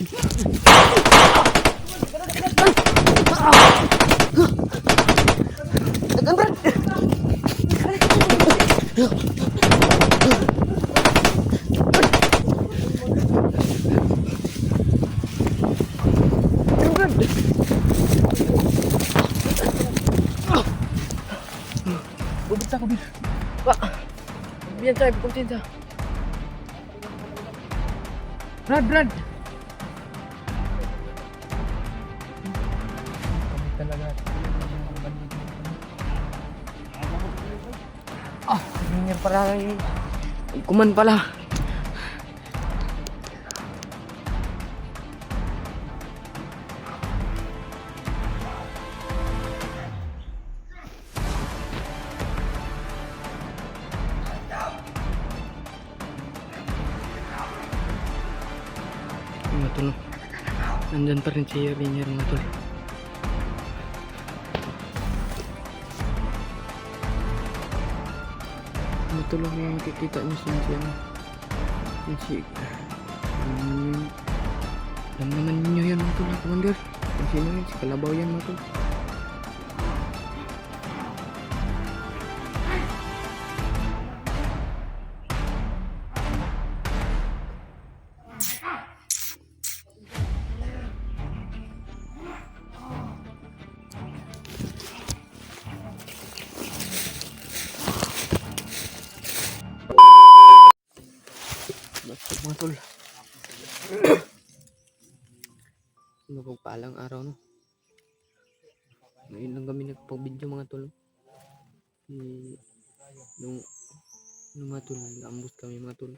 Ubus ako, Bir. Pak, biyan tayo, pagkuntin sa. Brad. Talaga. Ganyan pala. Kuman pala. Mga tol, nandyan pa rin si Rainier, mga tol. Mga tol, kung makikita nyo alam naman ninyo yan, mga tol, Commander. Kung sino yan, si Kalabaw yan, mga tol. Mga tol, mapagpalang araw, no? Ngayon lang kami nagpag-video, mga tol. Nung mga tol, naambos kami, mga tol.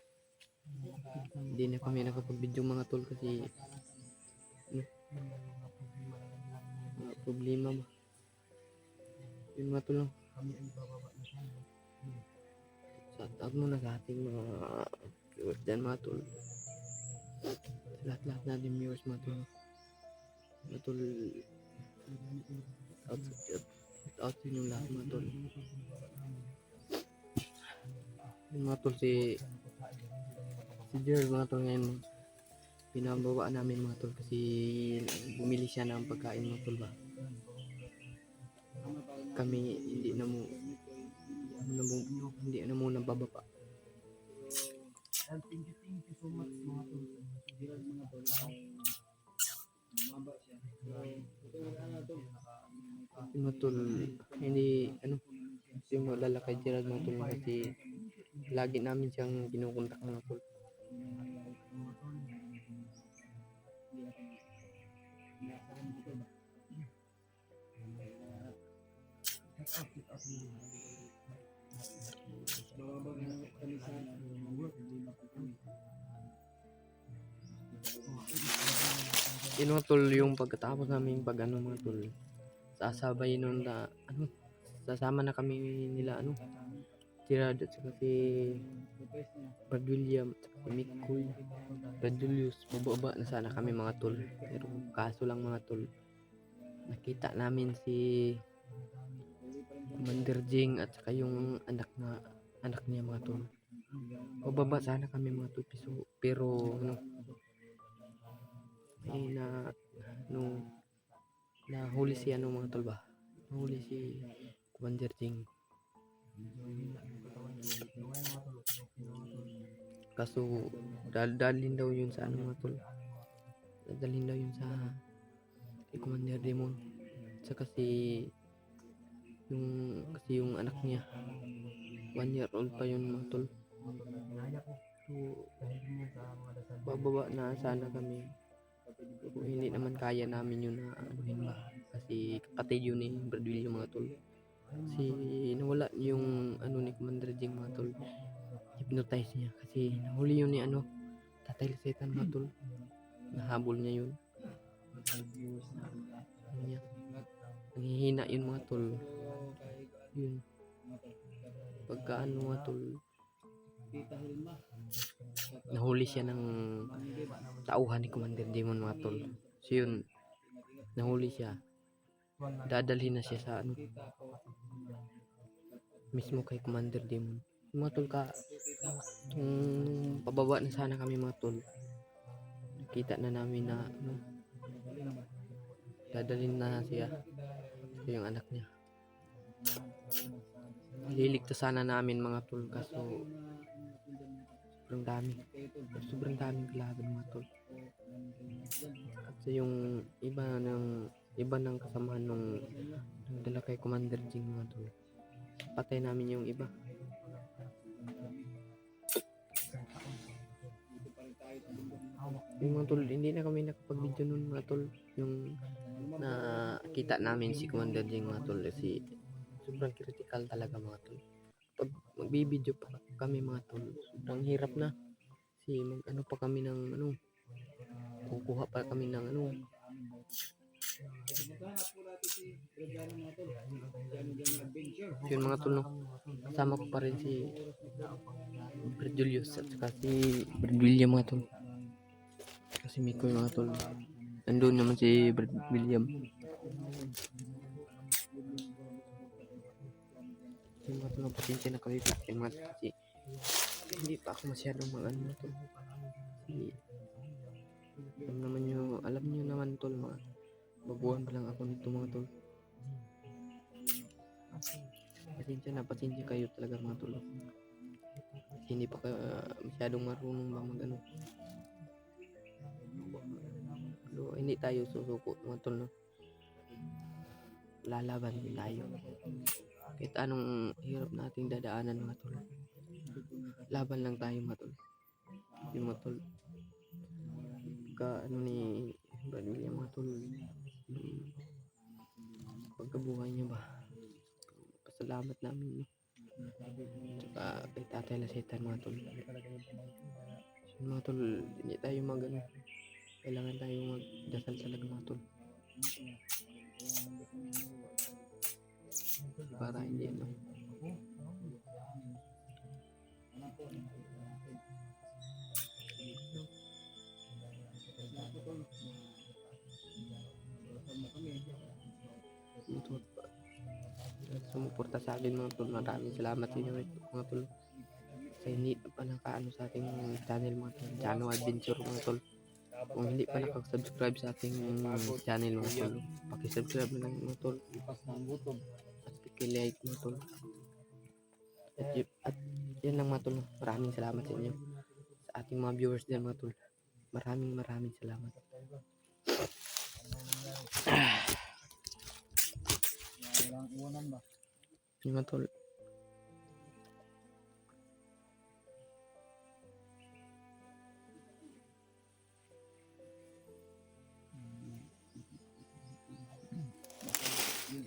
Hindi na kami nakapag-video, mga tol, kasi problema ba? Yun, mga tol, no? Shout muna sa ating mga viewers dyan, mga tol. Lahat natin viewers, mga tol. Mga tol, out sa inyong lahat, mga tol. Yung mga tol, si Jer, mga tol, ngayon pinababa namin, mga tol, kasi bumili siya ng pagkain, mga tol, ba? Kami hindi na muna bababa. Thank you so much, mga tol. Mga tol, hindi yung lalakay Gerald, mga tol, kasi lagi namin siyang kinukontak, mga tol. Yun, mga tol, yung pagkatapos namin mga tol, sasabay nun na sasama na kami nila Gerard at saka si Brad William at si Mikoy, Brad Julius. Bababa na sana kami, mga tol, pero kaso lang, mga tol, nakita namin si Commander Jing at saka yung anak niya, mga tol. Bababa sana kami, mga tol, pero nahuli si mga tol, ba? Nahuli si Commander Jing. Kaso dadalhin daw yun sa mga tol. Dadalhin daw yun sa kay Commander Demon. Saka yung anak niya, 1 year old pa yun, mga tol. So bababa na sana kami. Kung hindi naman kaya namin yun na ba? Kasi kapatid yun ni Brad William, mga tol. Nawala yung ni Commander Jing, mga tol. Hypnotize niya kasi nahuli yun ni Tatay Lisetan, mga tol. Nahabol niya yun. Nanghihina yun, mga tol. Yun. Pagka mga tol, nahuli siya ng tauhan ni Commander Demon, mga tol. So yun, nahuli siya. Dadalhin na siya sa mismo kay Commander Demon. Mga tol, pababa na sana kami, mga tol. nakita na namin na ano, dadalhin na siya, yung anak niya. Liligtas sana namin mga tol, kaso sobrang daming kalaban mga tol. Kasi yung iba ng kasamahan nung dala kay Commander Jing mga tol, patay namin yung iba. Yung mga tol, hindi na kami nakapag-video nun mga tol, yung nakita namin si Commander Jing mga tol, kasi sobrang critical talaga mga tol. Pag magbibideo pa kami mga tol, sobrang hirap na, kasi mag-ano pa kami ng ano, kukuha pa kami ng ano. Yun mga tol, no? Kasama ko pa rin si Brad Julius at saka si Brad William mga tol. Kasi Miko yung mga tol. Nandun naman si Brad William. Yung mga tol, pasensya na kami yung mga tol, kasi hindi pa ako masyadong mga ano tol. Alam nyo naman tol, mga baguhan pa lang ako nito mga tol. Pasensya kayo talaga mga tol. Kasi hindi pa masyadong marunong ba mag ano. Pero hindi tayo susuko mga tol, no? Lalaban tayo. Kahit anong hirap nating dadaanan mga tol, laban lang tayo mga tol. Yung mga tol, ano ni Brad William mga tol, pagkabuhay niya ba, pasalamat namin, no? Tsaka kay Tatay Lasetan mga tol. So, mga tol, hindi tayo mag-ano, kailangan tayo magdasal talaga mga tol, para hindi ano. Sumuporta sa akin mga tol, maraming salamat sa inyo mga tol. Sa hindi pa nakaano sa ating channel mga tol, Jano Adventure mga tol. Kung hindi pa nakasubscribe sa ating channel mga tol, pakisubscribe na lang mga tol, at pakilike mga tol. At yan lang mga tol, maraming salamat sa inyo, sa ating mga viewers din mga tol. Maraming salamat. Yung mga tol,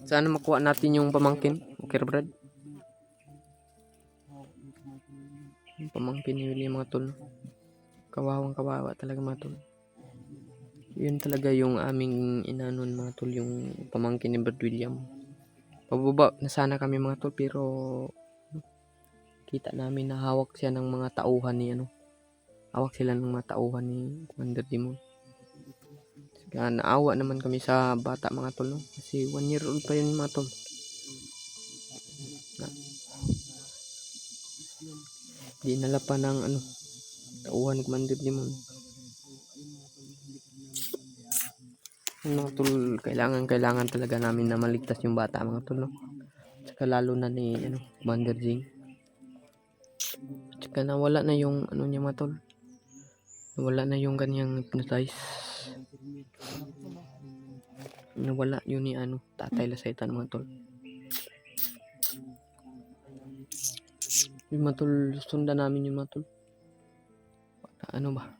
sana makuha natin yung pamangkin. Okay Brad? Yung pamangkin ni William mga tol, kawawa talaga mga tol. Yun talaga yung aming inanon mga tol, yung pamangkin ni Brad William. Pababa na sana kami mga tol, pero kita namin na hawak siya ng mga tauhan ni ano. Hawak sila ng mga tauhan ni Commander Dimon. Kaya naawa naman kami sa bata mga tol, no? Kasi 1 year old pa yun mga tol. Dinala pa ng ano, tauhan ni Commander Dimon. Mga tol, kailangan talaga namin na maligtas yung bata mga tol, no? Saka lalo na ni ano, Commander Jing. Saka nawala na yung ano niya mga tol, nawala na yung kanyang hypnotize. Nawala yun ni ano, Tatay Lasetan mga tol. Yung mga tol, sundan namin yung mga tol. Ano ba?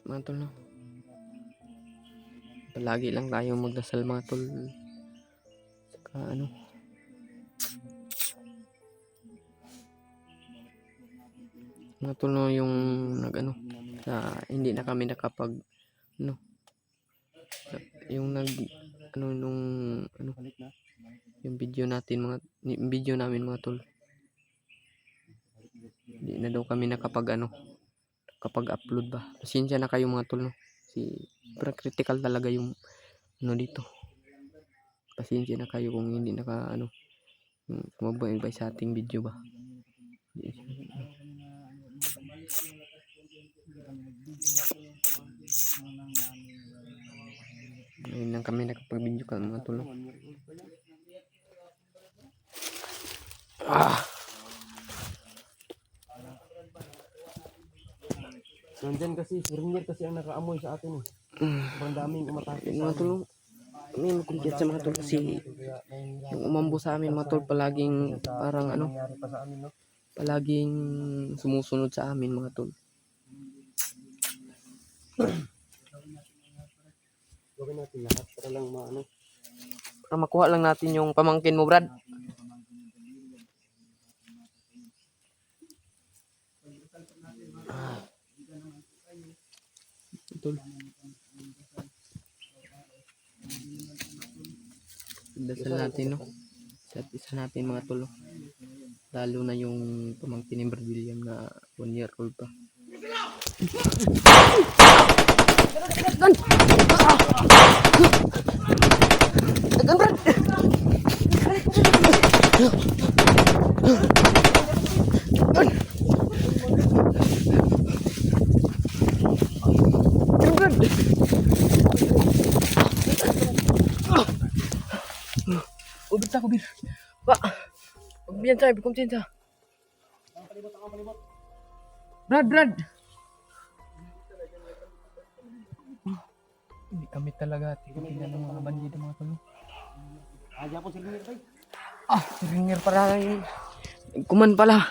Mga tol, no? Palagi lang tayo magdasal mga tol. Saka ano, mga tol, no, yung nag-ano, hindi na kami nakapag ano, yung nag ano nung ano, yung video namin mga tol, hindi na daw kami nakapag ano, kapag upload ba. Pasensya na kayo mga tol, no? Kasi critical talaga yung ano dito. Pasensya na kayo kung hindi Sumabay sa ating video ba? Ngayon lang kami nakapag-video ka mga tol. Nandyan kasi, si Rinier kasi ang nakaamoy sa atin eh. Sobrang daming umatake sa Mga tol, kami makumpiyat sa mga tol kasi yung umambo sa amin mga tol palaging parang ano, nangyari pa sa amin, no? palaging sumusunod sa amin mga tol. Gawin natin lahat para lang maano. Para makuha lang natin yung pamangkin mo, Brad. Tol. Dasal natin, no? Sa isa natin mga tol. Lalo na yung pamangkin ni Brad William na 1 year old pa. Ubit ako, Bir. Pak. Pagbiyan tayo, bikumtin ta. Brad. Hindi kami talaga titigilan ng mga bandido mga tol. Aja po si Rinier tayo. Si Ringer pala yung kuman pala.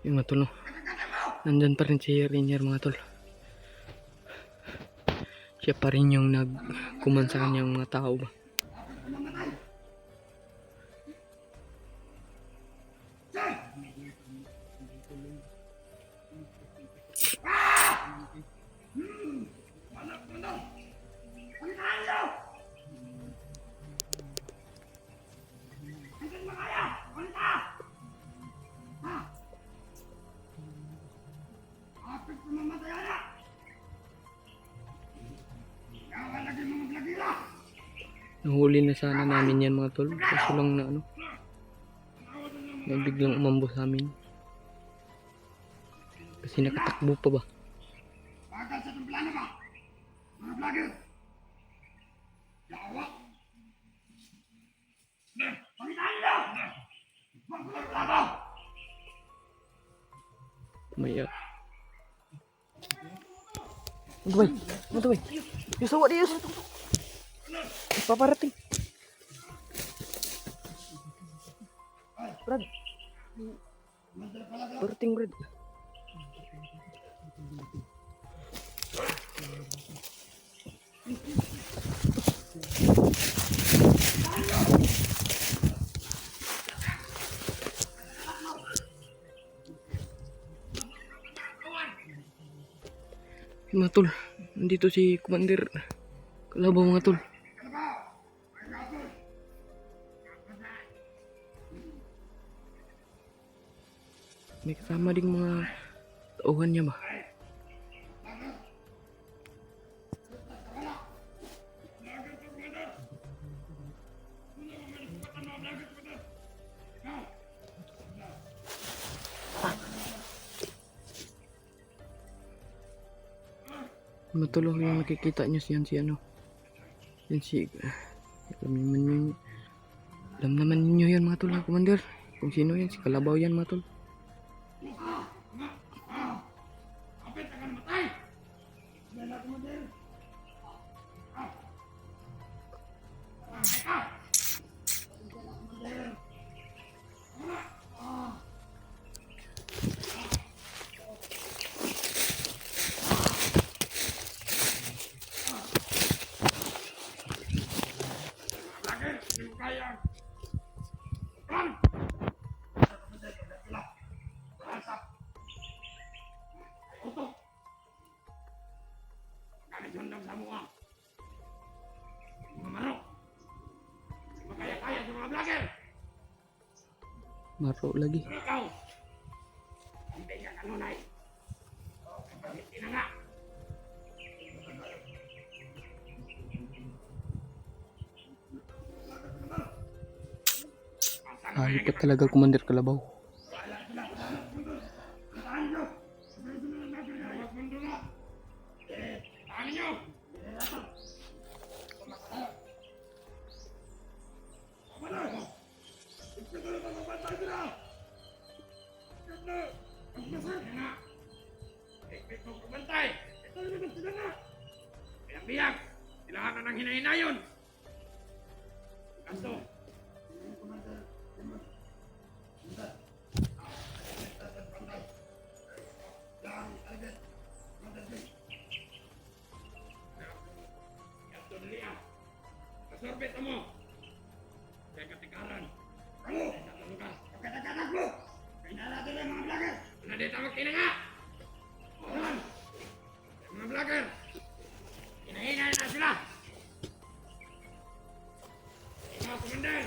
Yung mga tol, no? Nandyan pa rin si Ringer mga tol. Siya pa rin yung nagkuman sa kanyang mga tao ba. Nahuli na sana namin yan mga tol. Kaso lang na ano, biglang umambo sa amin. Kasi nakatakbo pa ba. Bakal sa itong plano ba? Mga vlogger! Yawa! Pangitaan nyo! Magpapalabo! Maya. Ano to, bay? Yusawa di, yusawa. Paparating. Brad. Parating, Brad. Mga tol, nandito si Commander Kalabaw mga tol. May kasama ding mga tauhan niya ba? Matulog yung nakikita nyo si ano. Yan si alam naman ninyo yan mga tol, Commander. Kung sino yan, si Kalabaw yan mga tol. Kapit akan matay! Dala ko mo din! Lagi, hindi ko kaya! Run! Maro lagi. Ikaw! Hindi ka kanunay. Hindi na nga. Ayop ka talaga, Commander Kalabaw. Tahan nyo! Huwag mundo na! Tahan nyo! Bantay! Biyag-biyag! Kailangan na ng hinahinayon! Kanto! Kanto dali ah! Kasorbet mo! Kaya katikaran! Ano? Tatanong ka! Pagkataganak mo! Pinalado yung mga vlogger! Ano dito magtinanga? Oran! Yung mga vlogger! Hinahinay na sila! Ikaw, Commander!